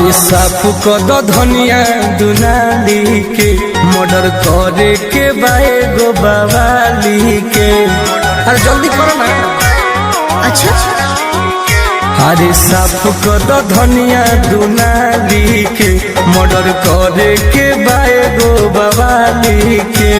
अरे साफ कद धनिया दुनाली के मर्डर करे के बाए गो बवाली के। अरे जल्दी करो ना। अच्छा अरे साफ कद धनिया दुनाली के मर्डर करे के बाए गो बवाली के।